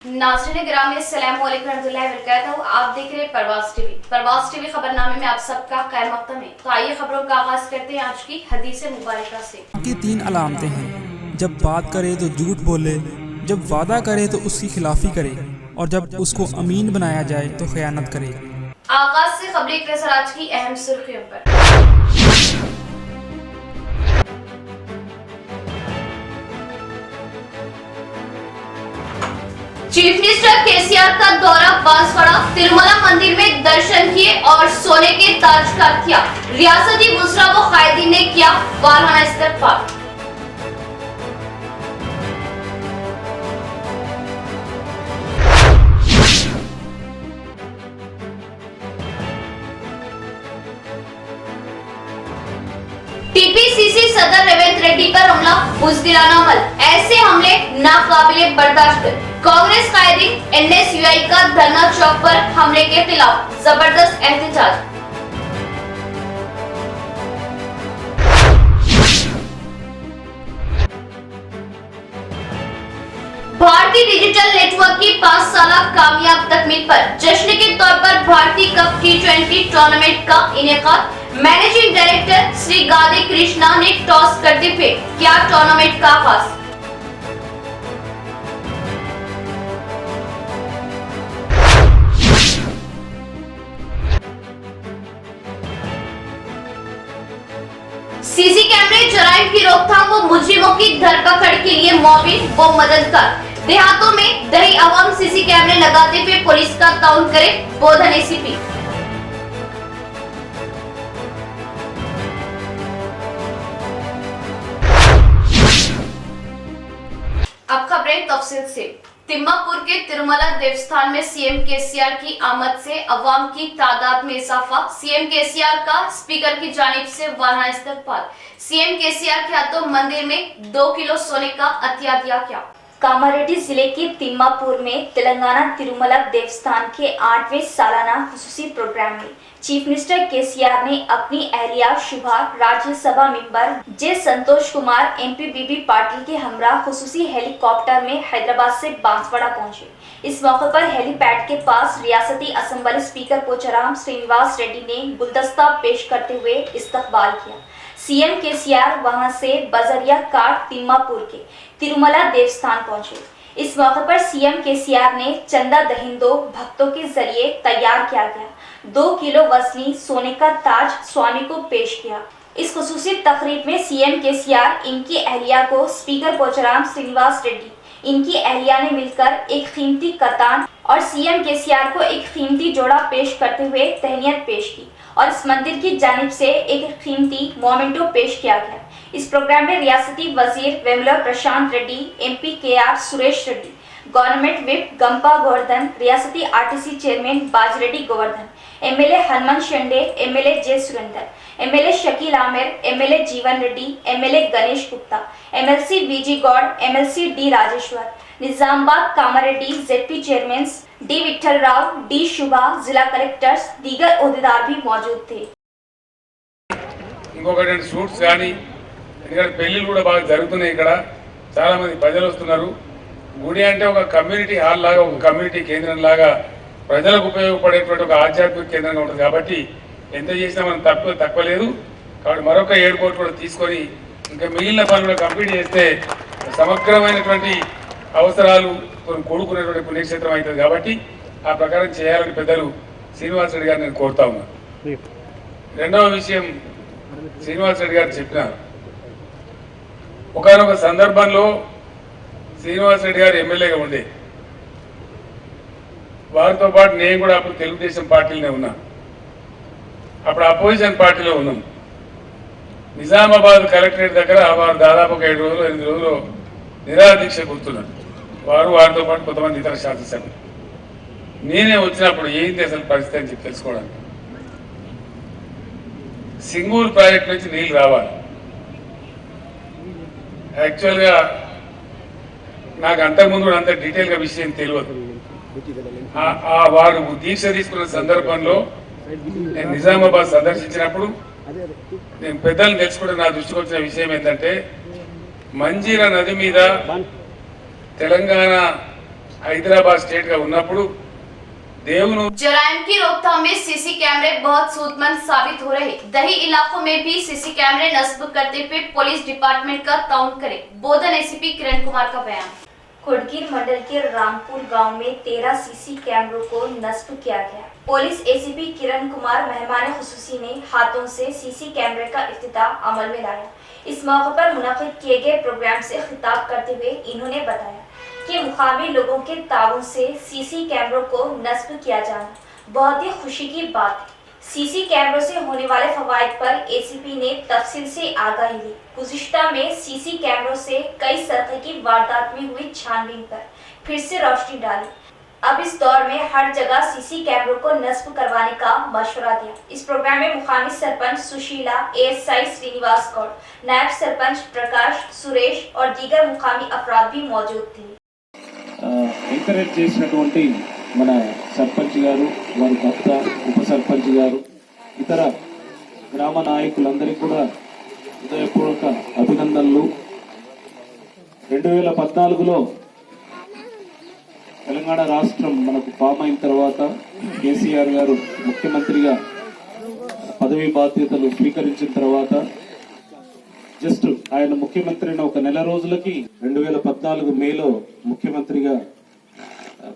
नाज़रीन गिरामी अस्सलाम वालेकुम रहमतुल्लाहि व बरकातहू। आप देख रहे हैं परवाज़ टीवी खबरनामे में आप सबका खैर मक़दम है। तो आइए खबरों का आगाज करते हैं आज की हदीस मुबारका से। की 3 अलामतें हैं। जब बात करे तो झूठ बोले, जब वादा करे तो उसकी खिलाफी करे, और जब उसको अमीन बनाया जाए तो खयानत करे। आगाज से खबरें एक नजर आज की अहम सुर्खियों पर। चीफ मिनिस्टर केसीआर का दौरा बांसवाड़ा, तिरुमला मंदिर में दर्शन किए और सोने के ताज का किया। रियासती मुजरा व कायदीन ने किया वाराना इस्तकबाल। टीपीसीसी सदर रेवंत रेड्डी पर हमला बुजदिलाना अमल, ऐसे हमले नाकाबिले बर्दाश्त। कांग्रेस कायदीन एनएसयूआई का धरना चौक पर हमले के खिलाफ जबरदस्त एहतजाज। भारतीय डिजिटल नेटवर्क की 5 साल कामयाब तकमील पर जश्न के तौर पर भारतीय कप T20 टूर्नामेंट का इनेकाद। मैनेजिंग डायरेक्टर श्री गादे कृष्णा ने टॉस करते हुए किया टूर्नामेंट का आगाज। सीसी कैमरे जराइम की रोकथाम व मुजरिमों की धरपकड़ के लिए मुआविन व मददगार। देहातों में दही अवाम सीसी कैमरे लगाते हुए पुलिस का ताउन करे, बोधन एसीपी। अब खबरें तफसील से। तिम्मापुर के तिरुमला देवस्थान में सीएम केसीआर की आमद से अवाम की तादाद में इजाफा। सीएम केसीआर का स्पीकर की जानिब से वाराना इस्तकबाल। सीएम केसीआर के हाथों मंदिर में 2 किलो सोने का अतिया दिया गया। कामारेड्डी जिले के तिम्मापुर में तेलंगाना तिरुमला देवस्थान के 8वें सालाना खुसूसी प्रोग्राम में चीफ मिनिस्टर केसीआर ने अपनी अहलिया शुभा, राज्यसभा मेंबर जे संतोष कुमार एमपी बीबी पाटिल के हमरा खुसूसी हेलीकॉप्टर में हैदराबाद से बांसवाड़ा पहुंचे। इस मौके पर हेलीपैड के पास रियासती असेंबली स्पीकर पोचाराम श्रीनिवास रेड्डी ने गुलदस्ता पेश करते हुए इस्तकबाल किया। सीएम केसीआर वहां से बजरिया काट तिम्मापुर के तिरुमला देवस्थान पहुंचे। इस मौके पर सीएम केसीआर ने चंदा दहिंदो भक्तों के जरिए तैयार किया गया 2 किलो वजनी सोने का ताज स्वामी को पेश किया। इस खुसूसी तकरीब में सीएम केसीआर, इनकी अहलिया को स्पीकर पोचाराम श्रीनिवास रेड्डी, इनकी अहलिया ने मिलकर एक कीमती कतान और सीएम केसीआर को एक कीमती जोड़ा पेश करते हुए तहनीयत पेश की और इस मंदिर की जानिब से एक कीमती मोमेंटो पेश किया गया। इस प्रोग्राम में रियासती वजीर Vemula Prashanth Reddy, MP KR Suresh Reddy, government whip Gampa Govardhan, रियासती RTC chairman Bajireddy Govardhan, MLA Hanuman Shinde, MLA J Surender, MLA Shakil Aamir, MLA Jeevan Reddy, MLA Ganesh Gupta, MLC BG Goud, MLC D Rajeshwar, Nizamabad Kamareddy ZP chairman D Vithal Rao, D Shubha, जिला कलेक्टर्स, दीगर ओहदेदार भी मौजूद थे। ఇంకొకటి షూట్స్ కానీ ఇక్కడ పెళ్లిళ్ళు కూడా బాగా జరుగుతున్నాయి. ఇక్కడ చాలా మంది ప్రజలు వస్తున్నారు. గుడి అంటే ఒక కమ్యూనిటీ హాల్ లాగా, ఒక కమ్యూనిటీ కేంద్రం లాగా ప్రజలకు ఉపయోగపడేటువంటి ఒక ఆధ్యాత్మిక కేంద్రంగా ఉంటుంది. కాబట్టి ఎంత చేసినా మనం తక్కువ లేదు. కాబట్టి మరొక 7 కోట్లు కూడా తీసుకొని ఇంకా మిగిలిన పనులు కూడా కంప్లీట్ చేస్తే సమగ్రమైనటువంటి అవసరాలు కూడుకునేటువంటి పుణ్యక్షేత్రం అవుతుంది. కాబట్టి ఆ ప్రకారం చేయాలని పెద్దలు శ్రీనివాస్ రెడ్డి గారు నేను కోరుతా ఉన్నాను. రెండవ విషయం శ్రీనివాస్ రెడ్డి గారు చెప్పినారు. ఒకనొక సందర్భంలో శ్రీనివాస్ రెడ్డి గారు ఎమ్మెల్యేగా ఉండే, వారితో పాటు నేను కూడా అప్పుడు తెలుగుదేశం పార్టీలోనే ఉన్నాను. అప్పుడు అపోజిషన్ పార్టీలో ఉన్నాం. నిజామాబాద్ కలెక్టరేట్ దగ్గర వారు దాదాపు 7 రోజులు 8 రోజులు నిరాదీక్ష కూర్చున్నారు. వారితో పాటు కొంతమంది ఇతర శాసనసభ్యులు. నేనే వచ్చినప్పుడు ఏంటి అసలు పరిస్థితి అని చెప్పి తెలుసుకోవడానికి, సింగూరు ప్రాజెక్ట్ నుంచి నీళ్ళు రావాలి. యాక్చువల్గా నాకు అంతకుముందు కూడా అంత డీటెయిల్గా విషయం తెలియదు. వారు దీక్ష తీసుకున్న సందర్భంలో నేను నిజామాబాద్ సందర్శించినప్పుడు నేను పెద్దలను తెలుసుకుంటే నా దృష్టికి వచ్చిన విషయం ఏంటంటే, మంజీరా నది మీద తెలంగాణ హైదరాబాద్ స్టేట్ గా ఉన్నప్పుడు దేవును जराइम की रोकथाम में सीसी कैमरे बहुत सूदमंद साबित हो रहे। दही इलाकों में भी सीसी कैमरे नस्ब करते हुए पुलिस डिपार्टमेंट का ताउन करे। बोधन एसीपी किरण कुमार का बयान। खुड़गीर मंडल के रामपुर गांव में 13 सीसी कैमरों को नस्ब किया गया। पुलिस एसीपी किरण कुमार मेहमान खुसूसी ने हाथों से सीसी कैमरे का इफ्तिताह अमल में लाया। इस मौके पर मुनाकिद किए गए प्रोग्राम से खिताब करते हुए इन्होंने बताया कि मुकामी लोगों के ताउन से सीसी कैमरों को नस्ब किया जाना बहुत ही खुशी की बात है। सीसी कैमरों से होने वाले फवायद पर एसीपी ने तफसील से आगाही दी। गुज़िश्ता में सीसी कैमरों से कई सरक़े की वारदात में हुई छानबीन पर फिर से रोशनी डाली। अब इस दौर में हर जगह सीसी कैमरों को नस्ब करवाने का मशवरा दिया। इस प्रोग्राम में मुकामी सरपंच सुशीला, एएसआई श्रीनिवास गौड़, नायब सरपंच प्रकाश, सुरेश और दीगर मुकामी अफराद भी मौजूद थे। ఎంకరేజ్ చేసినటువంటి మన సర్పంచ్ గారు, వారి భర్త, ఉప సర్పంచ్ గారు, ఇతర గ్రామ నాయకులందరికీ కూడా హృదయపూర్వక అభినందనలు. 2014లో తెలంగాణ రాష్ట్రం మనకు ఫామ్ అయిన తర్వాత కేసీఆర్ గారు ముఖ్యమంత్రిగా పదవి బాధ్యతలు స్వీకరించిన తర్వాత జస్ట్ ఆయన ముఖ్యమంత్రిని ఒక నెల రోజులకి 2014 మేలో ముఖ్యమంత్రిగా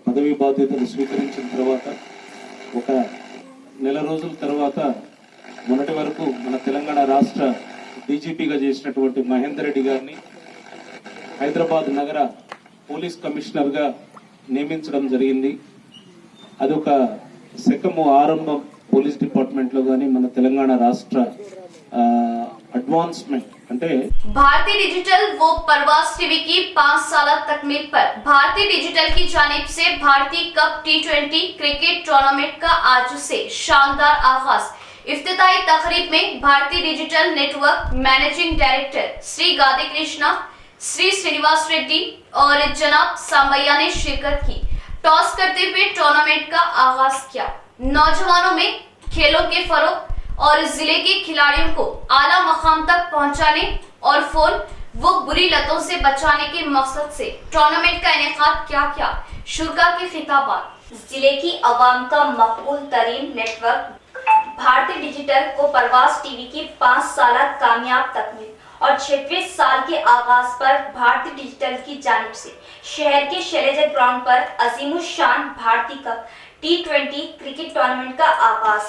పదవి బాధ్యతలు స్వీకరించిన తర్వాత ఒక నెల రోజుల తర్వాత మొన్నటి వరకు మన తెలంగాణ రాష్ట్ర డీజీపీగా చేసినటువంటి మహేందర్ రెడ్డి గారిని హైదరాబాద్ నగర పోలీస్ కమిషనర్ గా నియమించడం జరిగింది. అదొక శకము ఆరంభం పోలీస్ డిపార్ట్మెంట్ లో గానీ మన తెలంగాణ రాష్ట్ర एडवांसमेंट అంటే भारतीय डिजिटल वो परवास टीवी की 5 साल तकमील पर भारतीय डिजिटल की जानिब से भारतीय कप T20 क्रिकेट टूर्नामेंट का आज से शानदार आगाज। इफ्तिताही तकरीब में Bharatiya digital network managing director Shri Gade Krishna, Shri Srinivas Reddy और जनाब सामैया ने शिरकत की। टॉस करते हुए टूर्नामेंट का आगाज किया। नौजवानों में खेलों के फरोग और जिले के खिलाड़ियों को आला मकाम तक पहुंचाने और फोन वो बुरी लतों से बचाने के मकसद से टूर्नामेंट का इनेकाद किया। शुरा के खिताबात। जिले की आवाम का मकबूल तरीन नेटवर्क भारतीय डिजिटल को परवास टीवी की 5 साल कामयाब तकमील और 6वें साल के आगाज पर भारतीय डिजिटल की जानिब से शहर के शैलेजा ग्राउंड पर अजीमुशान भारतीय कप T20 क्रिकेट टूर्नामेंट का आगाज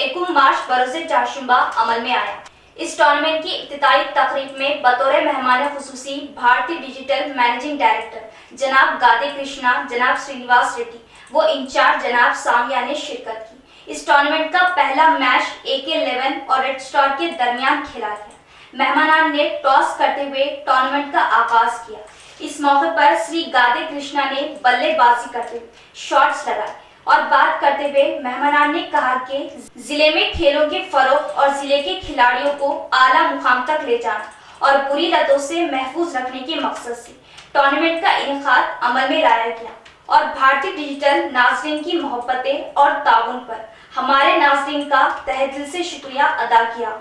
1 मार्च बरोज़े चारशंबा अमल में आया। इस टूर्नामेंट की इफ्तिताही तकरीब में बतौर मेहमान खुसूसी भारतीय डिजिटल मैनेजिंग डायरेक्टर जनाब गादे कृष्णा, जनाब श्रीनिवास रेड्डी वो इंचार्ज जनाब सामिया ने शिरकत की। इस टूर्नामेंट का पहला मैच AK11 और रेड स्टार के दरमियान खेला गया। मेहमानान ने टॉस करते हुए टूर्नामेंट का आगाज किया। इस मौके पर श्री गादे कृष्णा ने बल्लेबाजी करते हुए शॉट्स लगाए और बात करते हुए मेहमानान ने कहा कि जिले में खेलों के फरोग और जिले के खिलाड़ियों को आला मुकाम तक ले जाना और बुरी लतों से महफूज रखने के मकसद से टूर्नामेंट का इनेकाद अमल में लाया गया और भारतीय डिजिटल नाज़रीन की मोहब्बतें और ताउन पर हमारे नाज़रीन का तहे दिल से शुक्रिया अदा किया।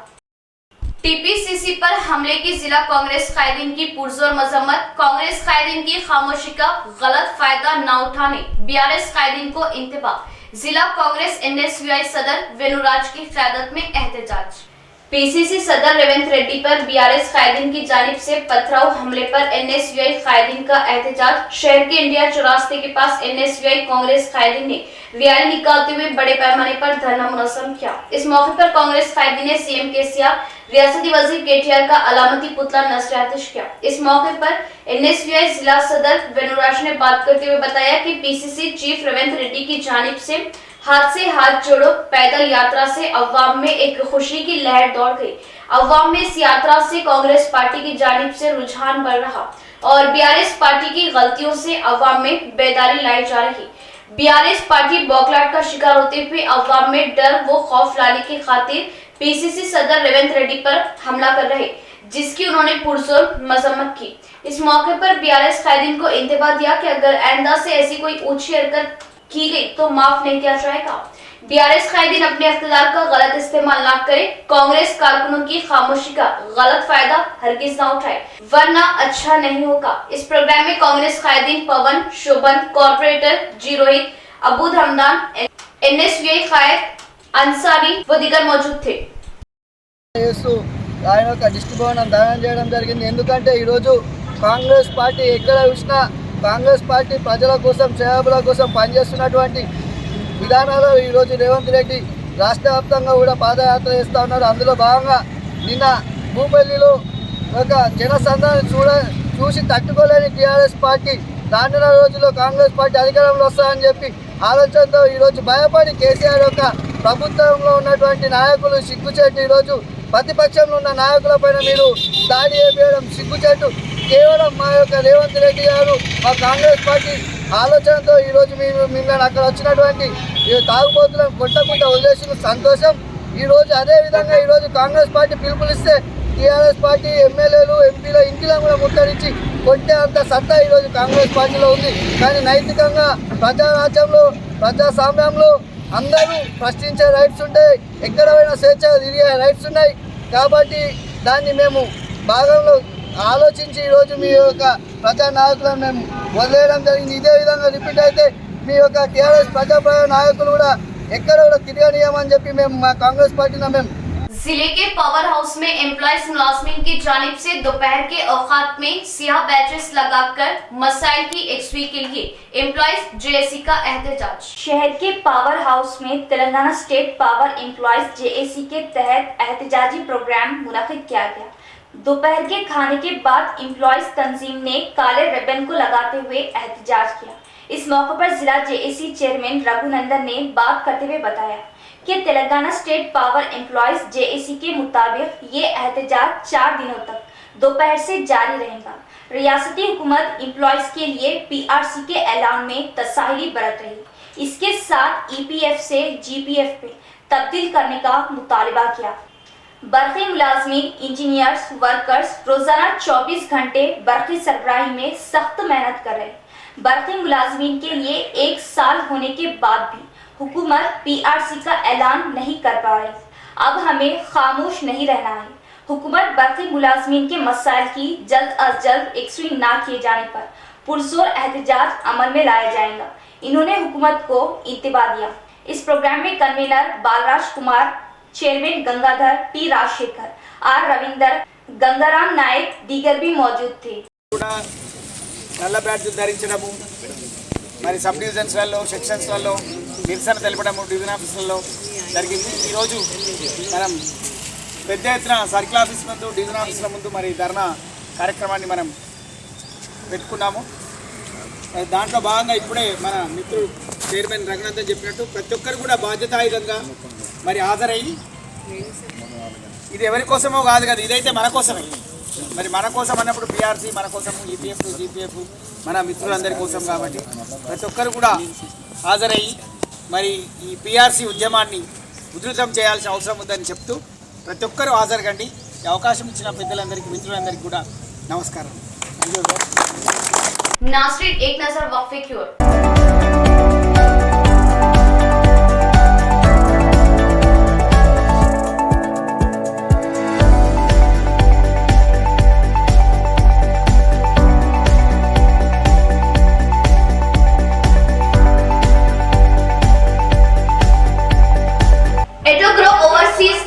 टीपीसीसी पर हमले की जिला कांग्रेस कायदीन की पुरजोर मजम्मत। कांग्रेस कायदीन की खामोशी का गलत फायदा न उठाने बीआरएस कायदीन को इंतबाह। जिला कांग्रेस NSUI सदर वेनुराज की क़यादत में एहतजाज। पीसीसी सदर रेवंत रेड्डी पर बीआरएस कायदीन की जानिब से पथराव हमले पर NSUI कायदीन का एहतजाज। शहर के इंडिया चौरास्ते के पास NSUI कांग्रेस कायदीन ने रैली निकालते हुए बड़े पैमाने पर धरना मुनज़्ज़म किया। इस मौके पर कांग्रेस कायदीन ने CM KCR, रियासती वजीर KTR का अलामती पुतला नस्र-ए-आतिश किया। इस मौके पर NSUI जिला सदर वेनुराज ने बात करते हुए बताया कि पीसीसी चीफ रेवंत रेड्डी की जानिब से हाथ जोड़ो पैदल यात्रा से अवाम में एक खुशी की लहर दौड़ गई। अवाम में इस यात्रा से कांग्रेस पार्टी की जानिब से रुझान बढ़ रहा और बीआरएस पार्टी की गलतियों से अवाम में बेदारी लाई जा रही। बीआरएस पार्टी बौखलाहट का शिकार होते हुए अवाम में डर व खौफ लाने की खातिर पीसीसी सदर रेवंत रेड्डी पर हमला कर रहे, जिसकी उन्होंने पुरजोर मजम्मत की। इस मौके पर बीआरएस कायदीन को इंतबाह दिया कि अगर आइंदा से ऐसी कोई ऊंची हरकत की गई तो माफ नहीं किया जाएगा। बीआरएस कायदीन अपने इख्तियार का गलत इस्तेमाल न करे, कांग्रेस कारकुनों की खामोशी का गलत फायदा हरगिज न उठाए, वरना अच्छा नहीं होगा। इस प्रोग्राम में कांग्रेस कायदीन पवन, शोभन, कॉर्पोरेटर जी रोहित, अबूद हमदान, एनएसवीआई कायद अंसारी व दीगर मौजूद थे। ఆయన ఒక దిష్టి భవనం దానం చేయడం జరిగింది. ఎందుకంటే ఈరోజు కాంగ్రెస్ పార్టీ ఎక్కడ చూసినా కాంగ్రెస్ పార్టీ ప్రజల కోసం సేవల కోసం పనిచేస్తున్నటువంటి విధానాలు ఈరోజు రేవంత్ రెడ్డి రాష్ట్ర వ్యాప్తంగా కూడా పాదయాత్ర చేస్తూ ఉన్నారు. అందులో భాగంగా నిన్న భూపల్లిలో ఒక జనసంద్రాన్ని చూసి తట్టుకోలేని టీఆర్ఎస్ పార్టీ రానున్న రోజుల్లో కాంగ్రెస్ పార్టీ అధికారంలో వస్తారని చెప్పి ఆలోచనతో ఈరోజు భయపడి కేసీఆర్ యొక్క ప్రభుత్వంలో ఉన్నటువంటి నాయకులు సిగ్గుచేటు ఈరోజు ప్రతిపక్షంలో ఉన్న నాయకులపైన మీరు దాడి చేయడం సిగ్గుచేటు. కేవలం మా యొక్క రేవంత్ రెడ్డి గారు మా కాంగ్రెస్ పార్టీ ఆలోచనతో ఈరోజు మిమ్మల్ని అక్కడ వచ్చినటువంటి తాగుబోతులను కొట్టకుండా వదిలేసిన సంతోషం. ఈరోజు అదేవిధంగా ఈరోజు కాంగ్రెస్ పార్టీ పిలుపునిస్తే టీఆర్ఎస్ పార్టీ ఎమ్మెల్యేలు ఎంపీల ఇంటిలో కూడా ముట్టడించి కొట్టే అంత సత్తా ఈరోజు కాంగ్రెస్ పార్టీలో ఉంది. కానీ నైతికంగా ప్రజారాజ్యంలో ప్రజాస్వామ్యంలో అందరూ ప్రశ్నించే రైట్స్ ఉంటాయి, ఎక్కడ పోయినా స్వేచ్ఛగా తిరిగే రైట్స్ ఉన్నాయి. కాబట్టి దాన్ని మేము భాగంలో ఆలోచించి ఈరోజు మీ యొక్క ప్రజా నాయకులను మేము వదిలేయడం జరిగింది. ఇదే విధంగా రిపీట్ అయితే మీ యొక్క టీఆర్ఎస్ ప్రజా నాయకులు కూడా ఎక్కడ కూడా తిరగనీయమని చెప్పి మేము మా కాంగ్రెస్ పార్టీని మేము जिले के पावर हाउस में एम्प्लॉयज मुलाजमीन की जानिब से दोपहर के औकात में सियाह बैचेस लगाकर मसाइल की यकसुई के लिए एम्प्लॉयज जेएसी का एहतजाज। शहर के पावर हाउस में Telangana state power employees JAC के तहत एहतजाजी प्रोग्राम मुनक्किद किया गया। दोपहर के खाने के बाद एम्प्लॉयज तंजीम ने काले रिबन को लगाते हुए एहतजाज किया। इस मौके पर जिला जेएसी चेयरमैन रघुनंदन ने बात करते हुए बताया कि Telangana state power employees JAC के मुताबिक ये एहतजाज 4 दिनों तक दोपहर से जारी रहेगा। रियासती हुकूमत एम्प्लॉयज के लिए पीआरसी के ऐलान में तसाहिली बरत रही, इसके साथ ईपीएफ से जीपीएफ पे तब्दील करने का मुतालबा किया। बर्क़ी मुलाजमीन, इंजीनियर्स, वर्कर्स रोजाना 24 घंटे बर्क़ी सरबराही में सख्त मेहनत कर रहे। बर्क़ी मुलाजमीन के लिए 1 साल होने के बाद भी हुकूमत पीआरसी का ऐलान नहीं कर पा रही। अब हमें खामोश नहीं रहना है। हुकूमत बर्क़ी मुलाजमीन के मसाइल की जल्द अज जल्द यकसुई ना किए जाने पर पुरजोर एहतजाज अमल में लाया जाएगा। इन्होंने हुकूमत को इंतबा दिया। इस प्रोग्राम में convener Balraj Kumar, chairman Gangadhar T Rajashekar, R Ravinder, Gangaram Nayak दीगर भी मौजूद थे। నల్ల బ్యాడ్జ్ ధరించడము, మరి సబ్ డివిజన్స్లలో సెక్షన్స్లలో నిరసన తెలపడము డివిజన్ ఆఫీసులలో జరిగింది. ఈరోజు మనం పెద్ద ఎత్తున సర్కిల్ ఆఫీస్ ముందు, డివిజన్ ఆఫీసుల ముందు మరి ధర్నా కార్యక్రమాన్ని మనం పెట్టుకున్నాము. దాంట్లో భాగంగా ఇప్పుడే మన మిత్రుడు చైర్మన్ రఘునందన్ చెప్పినట్టు ప్రతి ఒక్కరు కూడా బాధ్యతాయుతంగా మరి హాజరయ్యి, ఇది ఎవరి కోసమో కాదు కదా, ఇదైతే మన కోసమే. మరి మన కోసం అన్నప్పుడు పీఆర్సీ మన కోసం, ఈపీఎఫ్ జీపీఎఫ్ మన మిత్రులందరి కోసం. కాబట్టి ప్రతి ఒక్కరు కూడా హాజరయ్యి మరి ఈ పీఆర్సీ ఉద్యమాన్ని ఉధృతం చేయాల్సిన అవసరం ఉందని చెప్తూ ప్రతి ఒక్కరూ హాజరుకండి. ఈ అవకాశం ఇచ్చిన పెద్దలందరికీ, మిత్రులందరికీ కూడా నమస్కారం. नाज़रीन, एक नजर वक्फे की ओर।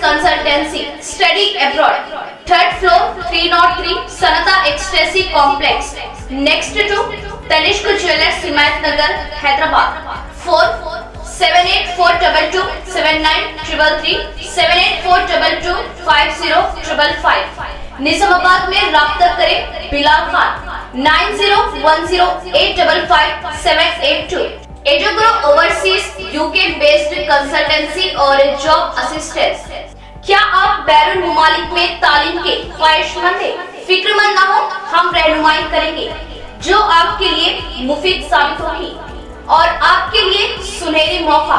Consultancy study abroad, 3rd floor 303 सनता ecstasy complex, next to Tanishq jewellers Himayat Nagar Hyderabad. 47842279333 7842250555। Nizamabad में राब्ता करें बिलाल खान 9010855782। एडोग्रो ओवरसीज यूके बेस्ड कंसल्टेंसी और जॉब असिस्टेंस। क्या आप बैरून मुमालिक में तालीम के ख्वाहिशमंद हैं? फिक्रमंद ना हो, हम रहनुमाई करेंगे जो आपके लिए मुफीद साबित होगी और आपके लिए सुनहरी मौका।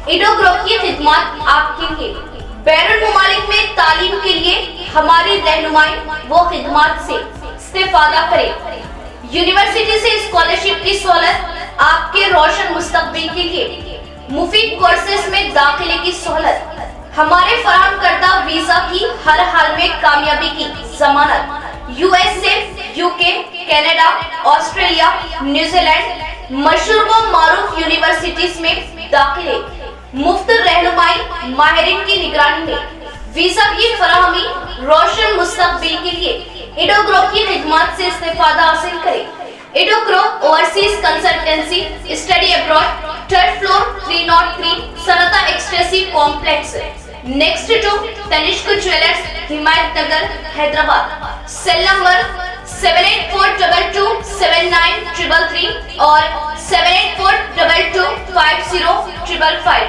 एडोग्रो की खिदमत आपके लिए। बैरून मुमालिक में तालीम के लिए हमारी रहनुमाई वो खिदमत से इस्तेफादा करें। यूनिवर्सिटी से स्कॉलरशिप की सहूलत आपके रोशन मुस्तकबिल के लिए। मुफीद कोर्सेज में दाखिले की सहूलत, हमारे फराहम करदा वीजा की हर हाल में कामयाबी की जमानत, USA, UK, Canada, Australia, New Zealand मशहूर व मारूफ यूनिवर्सिटीज में दाखिले, मुफ्त रहनुमाई माहिरीन की निगरानी में, वीजा की फराहमी, रोशन मुस्तकबिल के लिए एडोग्रो की खिदमत से इस्तेफादा हासिल करें। एडोग्रो overseas consultancy, study abroad, 3rd floor 303 सनता extensive complex, next to Tanishq jewellers, Himayat Nagar, Hyderabad. Cell number 7842279333 और 7842250555।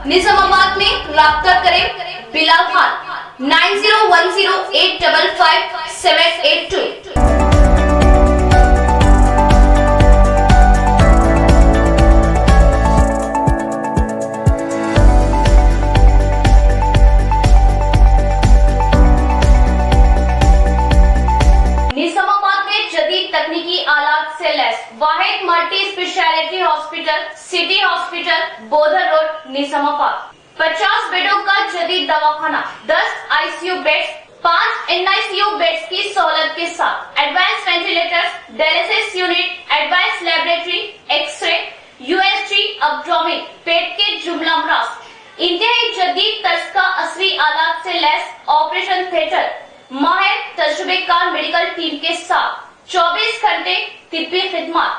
निजामाबाद में राब्ता करें बिलाल खान 9010855782। निजामाबाद में जदीद तकनीकी आलात से लैस वाहिद multi speciality hospital, city hospital, Bodhan road, Nizamabad. 50 बेडों का जदीद दवाखाना, 10 ICU बेड्स, 5 NICU बेड्स की सहूलत के साथ, advance ventilators, dialysis unit, advance laboratory, x-ray, USG, abdomen, पेट के जुमला अमराज, इंतहाई जदीद तर्ज का असली आलात से लैस ऑपरेशन थिएटर, माहिर तजुर्बेकार मेडिकल टीम के साथ 24 घंटे तिब्बी खिदमत।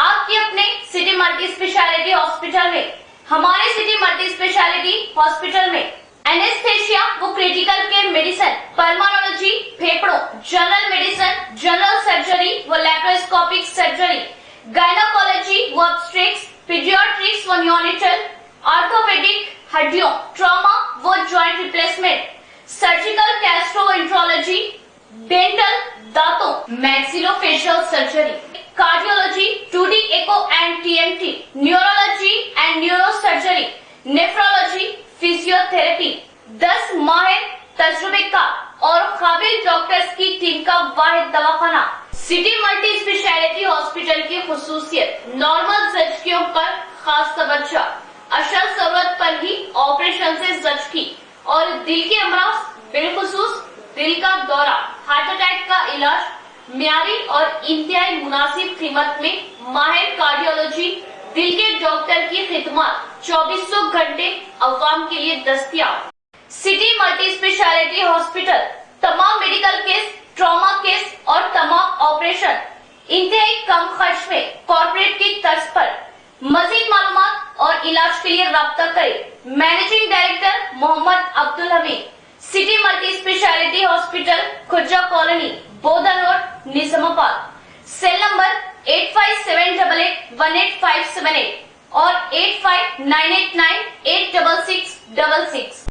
आपके अपने सिटी मल्टी स्पेशलिटी हॉस्पिटल में, हमारे सिटी मल्टी स्पेशलिटी हॉस्पिटल में एनेस्थेशिया व क्रिटिकल केयर मेडिसिन, पल्मोनोलॉजी, फेफड़ों, जनरल मेडिसिन, जनरल सर्जरी व लैप्रोस्कोपिक सर्जरी, गायनोकोलॉजी व ऑब्स्टेट्रिक्स, पीडियाट्रिक्स व न्यूनेटल, ऑर्थोपेडिक, हड्डियों, ट्रॉमा व joint replacement, surgical gastroenterology, dental, दांतों, maxillofacial surgery, cardiology, 2D echo and TMT, neurology and neurosurgery, nephrology, physiotherapy, 10 माहिर तजुर्बेकार और काबिल डॉक्टर्स की टीम का वाहिद दवाखाना। सिटी मल्टी स्पेशलिटी हॉस्पिटल की खुसूसियत, नॉर्मल जख्मियों पर खास तवज्जो, अशल जरूरत पर ही ऑपरेशन से जख्मी और दिल के अमराज, बिलखुसूस दिल का दौरा, हार्ट अटैक का इलाज म्यारी और इंतहाई मुनासिब कीमत में माहिर कार्डियोलॉजी, दिल के डॉक्टर की खिदमत 2400 घंटे अवाम के लिए दस्तयाब। सिटी मल्टी स्पेशलिटी हॉस्पिटल तमाम मेडिकल केस, ट्रॉमा केस और तमाम ऑपरेशन इंतहाई कम खर्च में कॉर्पोरेट की तर्ज पर। मजीद मालूमात और इलाज के लिए राब्ता करें। Managing director Mohammed Abdul Hameed, city multi speciality hospital, Khurja colony, Bodhan road, Nizamabad. Cell number 8578818578 और 8598986666।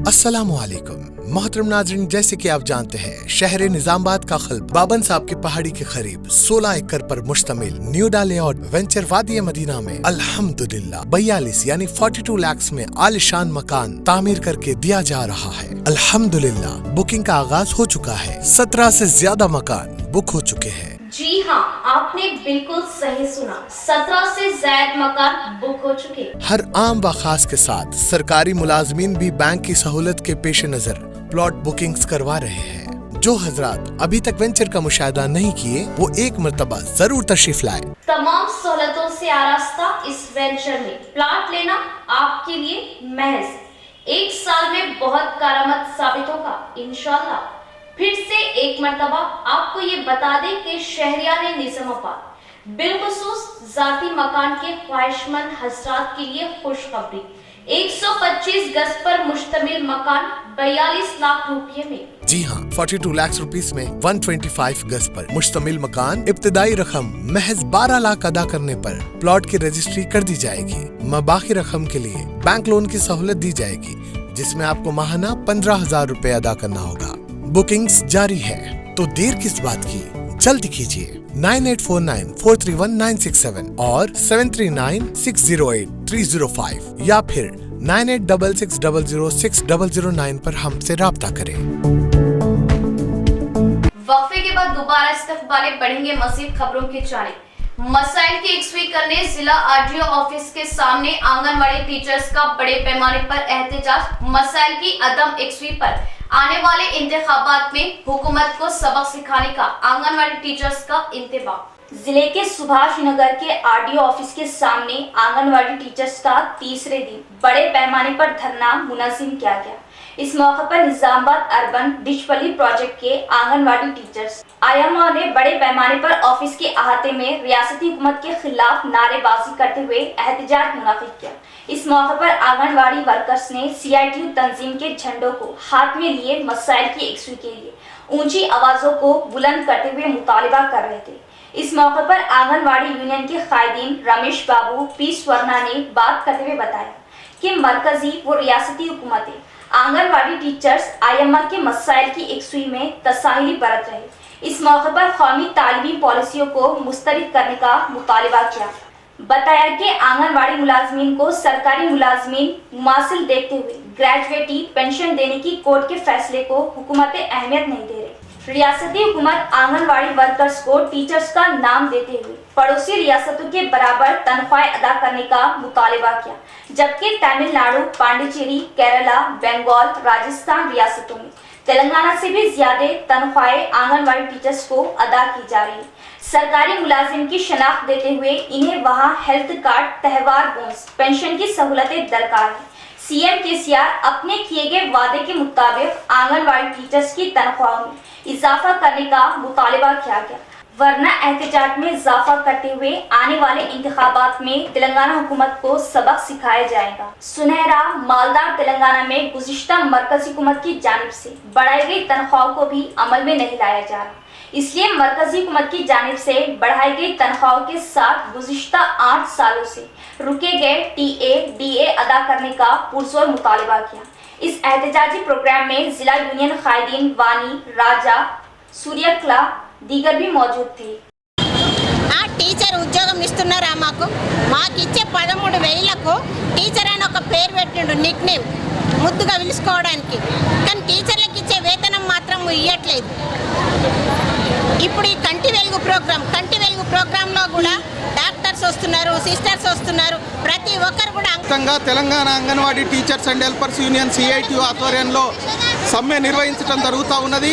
अस्सलामुअलैकुम मोहतरम नाज़रीन, जैसे कि आप जानते हैं शहर निजामाबाद का खल्ब बाबन साहब की पहाड़ी के करीब 16 एकड़ पर मुश्तमिल न्यू लेआउट वेंचर वादी मदीना में अल्हम्दुलिल्लाह 42 यानी 42 लाख में आलिशान मकान तामीर करके दिया जा रहा है। अल्हम्दुलिल्लाह बुकिंग का आगाज हो चुका है। 17 से ज्यादा मकान बुक हो चुके हैं। जी हाँ, आपने बिल्कुल सही सुना, 17 से ज्यादा मकान बुक हो चुके। हर आम व खास के साथ सरकारी मुलाजमीन भी बैंक की सहूलत के पेश नजर प्लॉट बुकिंग्स करवा रहे हैं। जो हजरात अभी तक वेंचर का मुशाहिदा नहीं किए वो एक मर्तबा जरूर तशरीफ लाए। तमाम सहूलतों से आरास्ता इस वेंचर में प्लॉट लेना आपके लिए महज 1 साल में बहुत कारआमद साबित होगा इंशाल्लाह। फिर से एक मर्तबा आपको ये बता दें कि शहरियाने निजामाबाद बिलखुसूस जाती मकान के ख्वाहिशमंद हजरात के लिए खुशखबरी, 125 गज पर मुश्तमिल मकान 42 लाख रुपए में। जी हाँ, 42 लाख रुपीस में 125 गज पर मुश्तमिल मकान। इब्तिदाई रकम महज 12 लाख अदा करने पर प्लॉट की रजिस्ट्री कर दी जाएगी। मबाकी रकम के लिए बैंक लोन की सहूलत दी जाएगी, जिसमें आपको माहाना 15,000 रुपए अदा करना होगा। बुकिंग्स जारी है, तो देर किस बात की, जल्दी कीजिए। 9849431967 और 7396083005 या फिर 9866006009 पर हमसे राब्ता करें। वक्फे के बाद दोबारा इस्तकबाले बढ़ेंगे मज़ीद खबरों की जानिब। मसाइल के एक स्पीकर ने जिला आरडीओ ऑफिस के सामने आंगनवाड़ी टीचर्स का बड़े पैमाने पर एहतजाज। मसाइल की अदम एकसुई पर आने वाले इंतखाबात में हुकूमत को सबक सिखाने का आंगनवाड़ी टीचर्स का इंतबाह। जिले के सुभाष नगर के आरडीओ ऑफिस के सामने आंगनवाड़ी टीचर्स का तीसरे दिन बड़े पैमाने पर धरना मुनज़्ज़म किया गया। इस मौके पर निजामाबाद अर्बन डिशपल्ली प्रोजेक्ट के आंगनवाड़ी टीचर्स आयामा ने बड़े पैमाने पर ऑफिस के अहाते में रियासती हुकूमत के खिलाफ नारेबाजी करते हुए एहतजाज मुनाफिद किया। इस मौके पर आंगनवाड़ी वर्कर्स ने CITU तंजीम के झंडों को हाथ में लिए मसाइल की एकसुई के लिए ऊंची आवाजों को बुलंद करते हुए मुतालिबा कर रहे थे। इस मौके पर आंगनवाड़ी यूनियन के कायदीन रमेश बाबू पी स्वर्णा ने बात करते हुए बताया कि मरकजी व रियासती हुकूमतें आंगनवाड़ी टीचर्स आयम्मा के मसाइल की एकसुई में तसाहिली बरत रहे। इस मौके पर कौमी तालीमी पॉलिसियों को मुस्तरद करने का मुतालिबा किया। बताया कि आंगनवाड़ी मुलाजमीन को सरकारी मुलाजमीन मुमासिल देखते हुए ग्रेजुएटी पेंशन देने की कोर्ट के फैसले को हुकूमतें अहमियत नहीं दे रही। रियासती हुकूमत आंगनवाड़ी वर्कर्स को टीचर्स का नाम देते हुए पड़ोसी रियासतों के बराबर तनख्वाहें अदा करने का मुतालिबा किया, जबकि तमिलनाडु, पांडिचेरी, केरला, बंगाल, राजस्थान रियासतों में तेलंगाना से भी ज्यादा तनख्वाहें आंगनवाड़ी टीचर्स को अदा की जा रही है। सरकारी मुलाजिम की शनाख्त देते हुए इन्हें वहां हेल्थ कार्ड, त्योहार बोनस, पेंशन की सहूलतें दरकार है। CM KCR अपने किए गए वादे के मुताबिक आंगनवाड़ी टीचर्स की तनख्वाहों में इजाफा करने का मुतालिबा किया गया, वरना एहतजाज में इजाफा करते हुए आने वाले इंतखाबात में तेलंगाना हुकूमत को सबक सिखाया जाएगा। सुनहरा मालदार तेलंगाना में गुज़िश्ता मरकजी हुकूमत की जानिब से बढ़ाई गई तनख्वाहों को भी अमल में नहीं लाया जा रहा, इसलिए मरकजी हुकूमत की जानिब से बढ़ाई गई तनख्वाहों के साथ गुज़िश्ता 8 सालों से रुके गए TA, DA अदा करने का पुरजोर मुतालिबा किया। इस एहतजाजी प्रोग्राम में जिला यूनियन कायदीन वानी, राजा, सूर्यकला दीगर भी मौजूद थे। టీచర్ ఉద్యోగం ఇస్తున్నారా మాకు ఇచ్చే 13,000కు టీచర్ అని ఒక పేరు పెట్టిండు, నిక్ నేమ్ ముద్దుగా పిలుచుకోవడానికి, కానీ టీచర్లకు ఇచ్చే వేతనం మాత్రం ఇవ్వట్లేదు। ఇప్పుడు ఈ కంటి వెలుగు ప్రోగ్రాంలో కూడా డాక్టర్స్ వస్తున్నారు, సిస్టర్స్ వస్తున్నారు, ప్రతి ఒక్కరు కూడా Telangana anganwadi teachers and helpers union CITU ఆధ్వర్యంలో సమ్మె నిర్వహించడం జరుగుతూ ఉన్నది।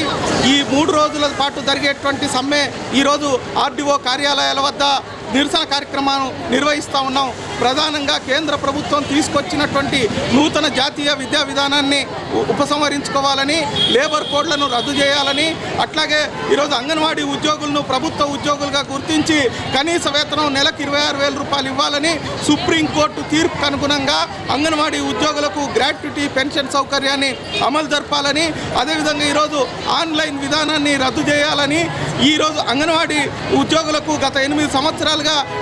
ఈ 3 రోజుల పాటు జరిగేటువంటి సమ్మె ఈరోజు RDO కార్యాలయాల వద్ద నిరసన కార్యక్రమాన్ని నిర్వహిస్తూ ఉన్నాం। ప్రధానంగా కేంద్ర ప్రభుత్వం తీసుకొచ్చినటువంటి నూతన జాతీయ విద్యా విధానాన్ని ఉపసంహరించుకోవాలని, లేబర్ కోడ్లను రద్దు చేయాలని, అట్లాగే ఈరోజు అంగన్వాడీ ఉద్యోగులను ప్రభుత్వ ఉద్యోగులుగా గుర్తించి కనీస వేతనం నెలకు 26,000 రూపాయలు ఇవ్వాలని, సుప్రీంకోర్టు తీర్పుకు అనుగుణంగా అంగన్వాడీ ఉద్యోగులకు గ్రాట్యుటీ పెన్షన్ సౌకర్యాన్ని అమలు జరపాలని, అదేవిధంగా ఈరోజు ఆన్లైన్ విధానాన్ని రద్దు చేయాలని, ఈరోజు అంగన్వాడీ ఉద్యోగులకు గత 8 సంవత్సరాలుగా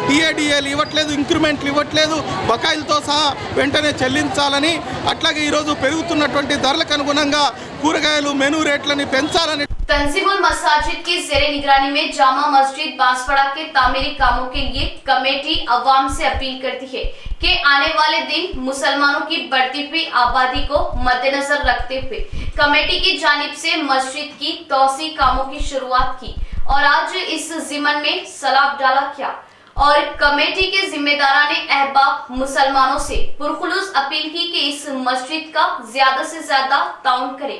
TADAలు ఇవ్వట్లేదు, ఇంక్రిమెంట్లు ఇవ్వట్లేదు, బకాయిలతో సహా వెంటనే చెల్లించాలని, అట్లాగే ఈరోజు పెరుగుతున్నటువంటి ధరలకు అనుగుణంగా కూరగాయలు మెనూ రేట్లని పెంచాలని। तंजीमुल मसाजिद की ज़ेरे निगरानी में जामा मस्जिद बांसवाड़ा के तामीरी कामों के लिए कमेटी अवाम से अपील करती है कि आने वाले दिन मुसलमानों की बढ़ती हुई आबादी को मद्देनजर रखते हुए कमेटी की जानिब से मस्जिद की तोसी कामों की शुरुआत की और आज इस जिमन में सलाब डाला किया और कमेटी के जिम्मेदारा ने अहबाब मुसलमानों से पुरखुलूस अपील की कि इस मस्जिद का ज्यादा से ज्यादा ताउन करे,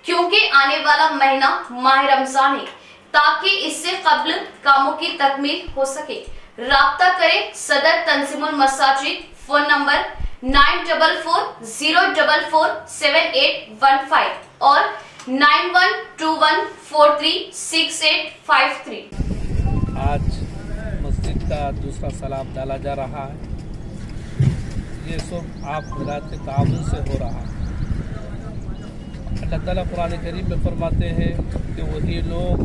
क्योंकि आने वाला महीना माह रमजान है, ताकि इससे कब्ल कामों की तकमील हो सके। राब्ता करें सदर तंजीमुल मसाजिद, फोन नंबर 9440447815 और 9121436853। आज मस्जिद का दूसरा सलाब डाला जा रहा है। ये सब आप हज़रात के ताउन से हो रहा है। अल्लाह ताला कुरान करीम में फरमाते हैं कि वही लोग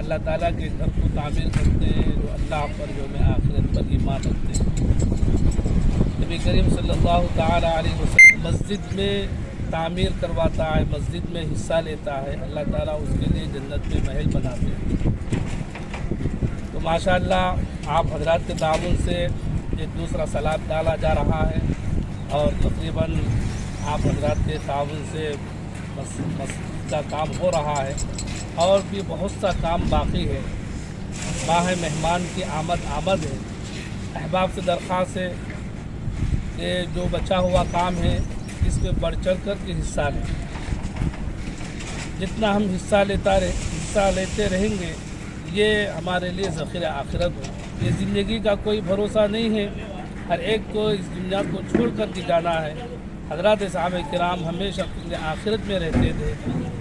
अल्लाह ताला के घर को तामीर करते हैं जो अल्लाह पर यौम आखिरत पर ईमान रखते हैं। नबी करीम सल्लल्लाहु ताला अलैहि वसल्लम मस्जिद में तामीर करवाता है, मस्जिद में हिस्सा लेता है, अल्लाह ताला उसके लिए जन्नत में महल बनाते हैं। तो माशाअल्लाह आप हज़रात के ताउन से ये दूसरा सलाब डाला जा रहा है और तकरीबन आप हज़रात के ताउन से मस्जिद का काम हो रहा है और भी बहुत सा काम बाकी है। माह मेहमान की आमद है। अहबाब से दरख्वास्त है कि जो बचा हुआ काम है इसमें बढ़ चढ़ कर के हिस्सा लें। जितना हम हिस्सा लेते रहेंगे ये हमारे लिए ज़ख़ीरा आखिरत हो। ये ज़िंदगी का कोई भरोसा नहीं है, हर एक को इस दुनिया को छोड़ कर के जाना है। हज़रात साहब किराम हमेशा अपने आखिरत में रहते थे।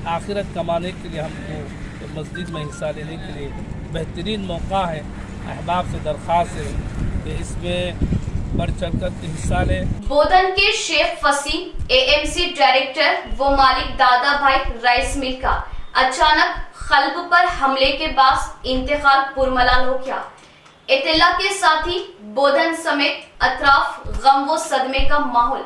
आखिरत कमाने के लिए हमको मस्जिद में हिस्सा लेने के लिए बेहतरीन मौका है। अहबाब से दरख्वास्त है कि इसमें बढ़ चढ़ कर के हिस्सा लें। बोधन के शेख फसीम एएमसी डायरेक्टर व मालिक दादा भाई राइस मिल का अचानक कल्ब पर हमले के बाद इंतकाल पुरमलाल हो गया। इत्तला के साथ ही बोधन समेत अतराफ गम व सदमे का माहौल।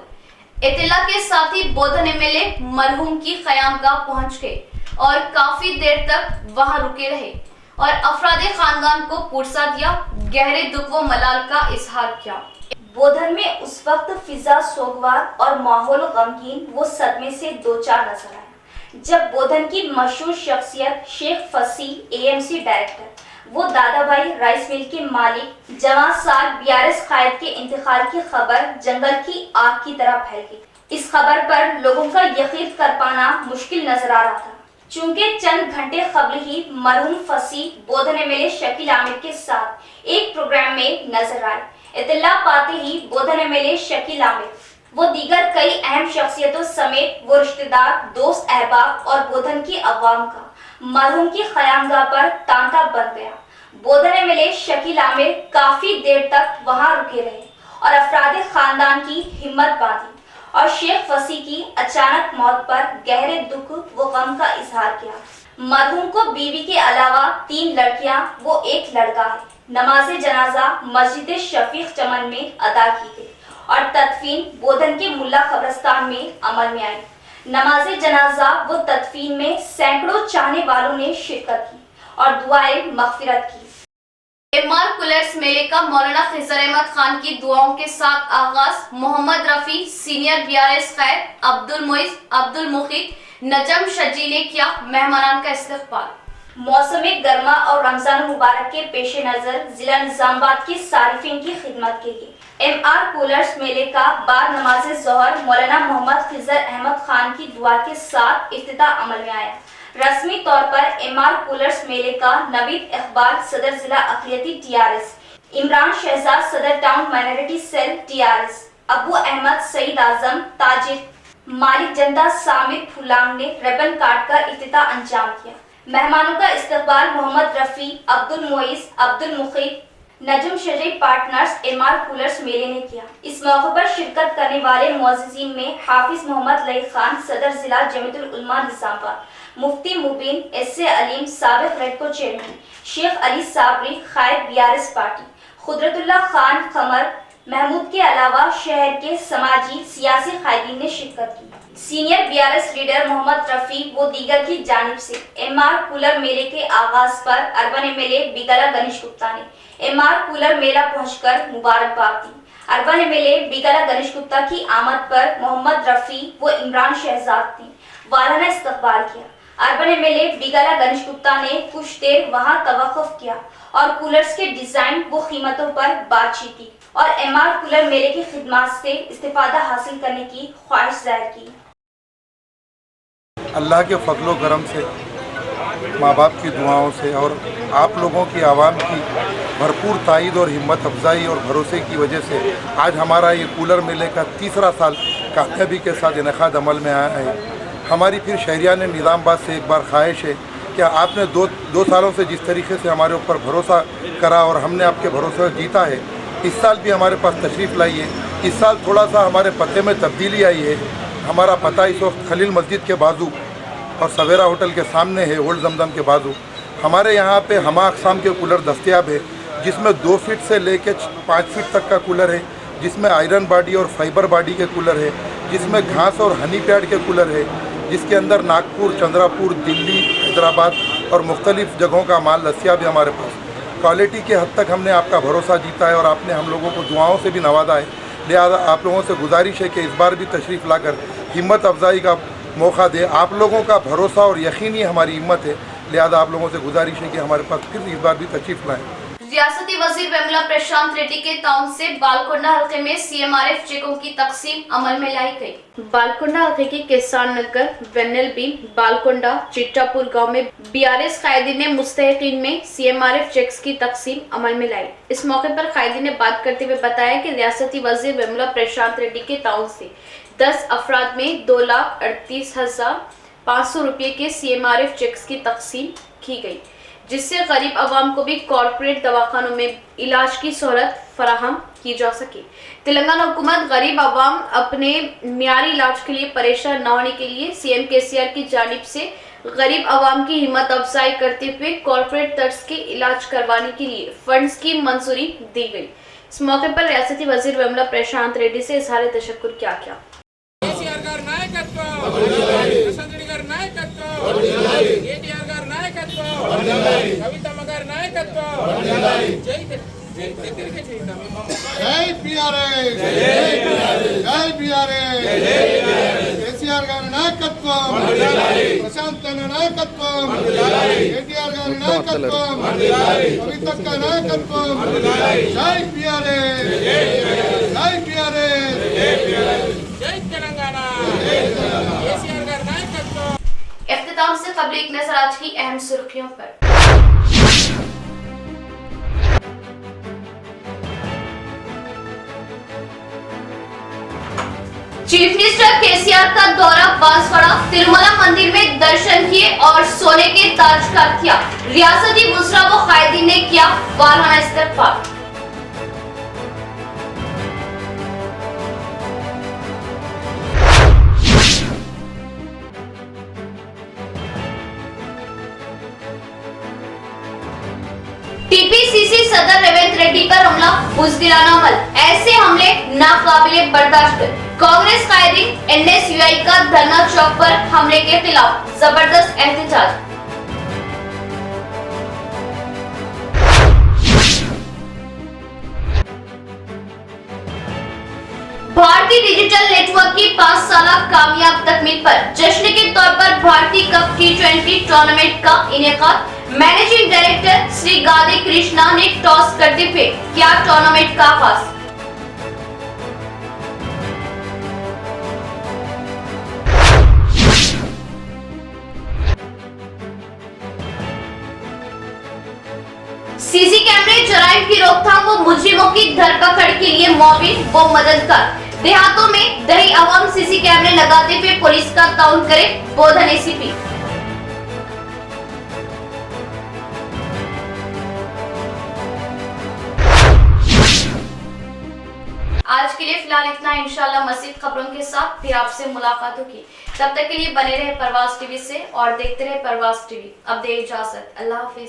इत्तला के साथ ही बोधन एमएलए मरहूम की क़यामगाह पहुंच गए और काफी देर तक वहां रुके रहे और अफरादे खानदान को पुरसा दिया, गहरे दुख व मलाल का इजहार किया। बोधन में उस वक्त फिजा सोगवार और माहौल गमगीन वो सदमे से दो चार नजर आया जब बोधन की मशहूर शख्सियत शेख फसी एएमसी डायरेक्टर वो दादा भाई राइस मिल के मालिक जवान साल बीआरएस कायद के इंतकाल की खबर जंगल की आग की तरह फैल गई। इस खबर पर लोगों का यकीन कर पाना मुश्किल नजर आ रहा था, चूँकि चंद घंटे कबल ही मरहूम फसी बोधन एमएलए शकील आमिर के साथ एक प्रोग्राम में नजर आए। इत्तला पाते ही बोधन एमएलए शकील आमिर वो दीगर कई अहम शख्सियतों समेत वो रिश्तेदार, दोस्त, अहबाब और बोधन की अवाम का मरहूम की क़यामगाह पर तांता बन गया। बोधन एमएलए शकील आमिर काफी देर तक वहां रुके रहे और अफरादे खानदान की हिम्मत बांधी और शेख फसी की अचानक मौत पर गहरे दुख व गम का इजहार किया। मरहूम को बीवी के अलावा 3 लड़कियां वो एक लड़का है। नमाज जनाजा मस्जिद शफीक चमन में अदा की गई और तदफीन बोधन के मुल्ला कब्रिस्तान में अमल में आई। नमाज जनाजा व तदफीन में सैकड़ों चाहने वालों ने शिरकत की और दुआएं मगफिरत की। एमआर कूलर्स मेले का मौलाना खिजर अहमद खान की दुआओं के साथ आगाज। मोहम्मद रफी, सीनियर बीआरएस खैर, अब्दुल मोइज, अब्दुल मुखीद, नजम शजी ने किया मेहमानान का इस्तकबाल। मौसम गर्मा और रमजान मुबारक के पेश नजर जिला निजामाबाद के सारिफिन की खिदमत के लिए एमआर कूलर्स मेले का बाद नमाज जोहर मौलाना मोहम्मद खिजर अहमद खान की दुआ के साथ इफ्तिताह अमल में आया। रस्मी तौर पर एमआर कूलर्स मेले का नवीद इकबाल सदर जिला अक़लियती टीआरएस, इमरान शहजाद सदर town minority cell TRS, Abu Ahmed Saeed Azam ताजिर, मालिक जनता सामिर फुलांग ने रिबन काट कर इफ्तिताह अंजाम किया। मेहमानों का इस्तकबाल मोहम्मद रफी, अब्दुल मोइज, अब्दुल मुखीद, नजम शजी पार्टनर्स एमआर कूलर्स मेले ने किया। इस मौके पर शिरकत करने वाले मुअज़्ज़िज़ीन में हाफिज मोहम्मद लई खान सदर जिला जमीयतुल उलमा निजामाबाद, मुफ्ती मुबीन एस ए अलीम साबिक रेडको चेयरमैन, शेख अली साबरी कायद बीआरएस पार्टी, खुदरतुल्लाह खान कमर महमूद के अलावा शहर के समाजी सियासी कायदीन ने शिरकत की। Senior BRS leader Mohammed Rafi वो दीगर की जानिब से एमआर कूलर मेले के आगाज पर अर्बन एमएलए बिगला गणेश गुप्ता ने एमआर कूलर मेला पहुंचकर मुबारकबाद दी। अर्बन एमएलए बिगला गणेश गुप्ता की आमद पर मोहम्मद रफी व इमरान शहजाद ने वाराना इस्तकबाल किया। अर्बन एमएलए बिगला गणेश गुप्ता ने कुछ देर वहां तवक्कुफ किया और कूलर्स के डिजाइन व कीमतों पर बातचीत की और एमआर कूलर मेले की खिदमत से इस्तिफादा हासिल करने की ख्वाहिश जाहिर की। अल्लाह के फजलो करम से, माँ बाप की दुआओं से और आप लोगों की आवाम की भरपूर ताईद और हिम्मत अफजाई और भरोसे की वजह से आज हमारा ये कूलर मेले का 3रा साल कामयाबी के साथ इनेकाद अमल में आया है। हमारी फिर शहरियान निज़ामाबाद से एक बार ख्वाहिश है कि आपने दो सालों से जिस तरीके से हमारे ऊपर भरोसा करा और हमने आपके भरोसे जीता है, इस साल भी हमारे पास तशरीफ़ लाई है। इस साल थोड़ा सा हमारे पते में तब्दीली आई है। हमारा पता इस वक्त खलील मस्जिद के बाजू और सवेरा होटल के सामने है, ओल्ड जमजम के बाजू। हमारे यहाँ पे हमा अक़साम के कूलर दस्तयाब है, जिसमें 2 फीट से लेके 5 फीट तक का कूलर है, जिसमें आयरन बॉडी और फाइबर बॉडी के कूलर है, जिसमें घास और हनी पैड के कूलर है, जिसके अंदर नागपुर, चंद्रापुर, दिल्ली, हैदराबाद और मुख्तलिफ़ जगहों का माल दस्तयाब है हमारे पास। क्वालिटी के हद तक हमने आपका भरोसा जीता है और आपने हम लोगों को दुआओं से भी नवाजा है। लिहाजा आप लोगों से गुजारिश है कि इस बार भी तशरीफ़ लाकर हिम्मत अफजाई का मौका दे। आप लोगों का भरोसा और यकीन ही हमारी हिम्मत है। लिहाजा आप लोगों से गुजारिश है कि हमारे पास फिर इस बार भी तशरीफ लाएं। रियासती वजीर वेमुला प्रशांत रेड्डी के ताउन से बालकोंडा हल्के में सीएमआरएफ चेकों की तकसीम अमल में लाई गई। बालकोंडा हल्के के किसान नगर, वेन्नल बीन, बालकोंडा, चिट्टापुर गांव में बीआरएस कायदी ने मुस्तहिकीन में सीएमआरएफ चेक्स की तकसीम अमल में लाई। इस मौके पर कायदी ने बात करते हुए बताया कि रियासती वजीर वेमुला प्रशांत रेड्डी के ताउन से 10 अफराद में 2,38,500 रुपये के सीएमआरएफ चेक्स की तकसीम की गई, जिससे गरीब आवाम को भी कॉर्पोरेट दवाखानों में इलाज की सहूलत फराहम की जा सके। तेलंगाना हुकूमत गरीब आवाम अपने मियारी इलाज के लिए परेशान न होने के लिए सीएम केसीआर की जानिब से गरीब आवाम की हिम्मत अफजाई करते हुए कॉर्पोरेट तर्ज के इलाज करवाने के लिए फंड्स की मंजूरी दी गई। इस मौके पर रियासती वजीर वेमुला प्रशांत रेड्डी से इजहार तशक्कुर किया गया। జై బీఆర్ఎస్ జై బీఆర్ఎస్ కేసీఆర్ గారి నాయకత్వం ప్రశాంత్ అన్న నాయకత్వం కేటీఆర్ గారి నాయకత్వం కవితక్క నాయకత్వం జై బీఆర్ఎస్ జై బీఆర్ఎస్ జై తెలంగాణ కేసీఆర్ గారి నాయకత్వం। इख्तिताम से कबल एक नजर आज की अहम सुर्खियों पर। चीफ मिनिस्टर केसीआर का दौरा बांसवाड़ा, तिरुमला मंदिर में दर्शन किए और सोने के ताज का किया। रियासती वज़ीर व कायदी ने किया वाराना इस्तकबाल। टीपीसीसी सदर रेवंत रेड्डी पर हमला बुजदिलाना अमल, ऐसे हमले नाकाबिले बर्दाश्त। कांग्रेस कायदीन एनएसयूआई का धरना चौक पर हमले के खिलाफ जबरदस्त एहतजाज। भारतीय डिजिटल नेटवर्क की 5 साल कामयाब तकमील पर जश्न के तौर पर भारतीय कप T20 टूर्नामेंट का इनेकाद। मैनेजिंग डायरेक्टर श्री गादे कृष्णा ने टॉस करते हुए किया टूर्नामेंट का आगाज। सीसी कैमरे जराइम की रोकथाम व मुजरिमों की धरपकड़ के लिए मुआविन व मददगार। देहातों में दही अवाम सीसी कैमरे लगाते हुए पुलिस का ताउन करे, बोधन एसीपी। आज के लिए फिलहाल इतना। इंशाल्लाह मज़ीद खबरों के साथ फिर आपसे मुलाकात होगी। तब तक के लिए बने रहे परवाज टीवी से और देखते रहे परवाज टीवी। अब दे इजाजत, अल्लाह हाफिज।